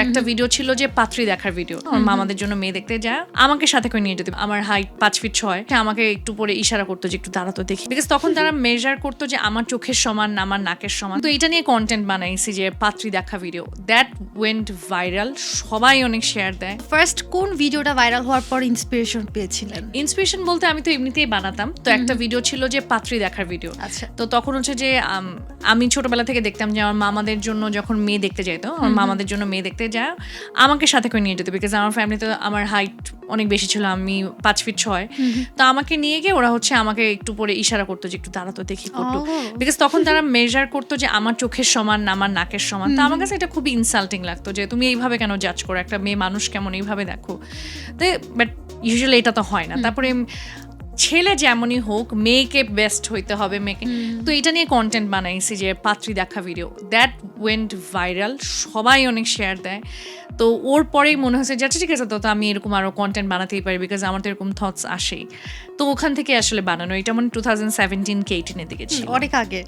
একটা ভিডিও ছিল যে পাত্রী দেখার ভিডিও, আমার মামাদের জন্য মেয়ে দেখতে যায়, আমাকে সাথে করে নিয়ে যেত। আমার হাইট 5 ফিট 6, আমাকে একটু পরে ইশারা করতো যে একটু দাঁড়াতো দেখি, বিকজ তখন তারা মেজার করতো যে আমার চোখের সমান না আমার নাকের সমান। তো এটা নিয়ে কন্টেন্ট বানাইছি যে পাত্রী দেখা ভিডিও, দ্যাট ওয়েন্ট ভাইরাল, সবাই অনেক শেয়ার দেয়। ফার্স্ট কোন ভিডিওটা ভাইরাল হওয়ার পর ইন্সপিরেশন পেয়েছিলেন? ইন্সপিরেশন বলতে আমি তো এমনিতেই বানাতাম, তো একটা ভিডিও ছিল যে পাত্রী দেখার ভিডিও। আচ্ছা। তো তখন হচ্ছে যে আমি ছোটবেলা থেকে দেখতাম যে আমার মামাদের জন্য যখন মেয়ে দেখতে যাইতো, আমার মামাদের জন্য মেয়ে দেখতে যায়, আমাকে সাথে করে নিয়ে যেত, বিকজ আমার ফ্যামিলিতে আমার হাইট অনেক বেশি ছিল, আমি 5 ফিট 6। তো আমাকে নিয়ে গিয়ে ওরা হচ্ছে আমাকে একটু পরে ইশারা করতো যে একটু দাঁড়াতো দেখি ফটো, বিকজ তখন তারা মেজার করতো যে আমার চোখের সমান না আমার নাকের সমান। তো আমার কাছে এটা খুবই ইনসাল্টিং লাগতো যে তুমি এইভাবে কেন জাজ করো, একটা মেয়ে মানুষ কেমন এইভাবে দেখো। তো বাট ইউজুয়ালি এটা তো হয় না। তারপরে ছেলে যেমনই হোক মেয়েকে বেস্ট হইতে হবে, মেয়েকে। তো এটা নিয়ে কন্টেন্ট বানাইছি যে পাত্রী দেখা ভিডিও, দ্যাট ওয়েন্ট ভাইরাল, সবাই অনেক শেয়ার দেয়। তো ওর পরেই মনে হয়েছে যে ঠিক আছে, তো আমি এরকম আরো কন্টেন্ট বানাতেই পারি, বিকজ আমার তো এরকম থটস আসেই। তো ওখান থেকে আসলে বানানো, এটা মানে 2017-18 দিকে ছিল, অনেক আগে।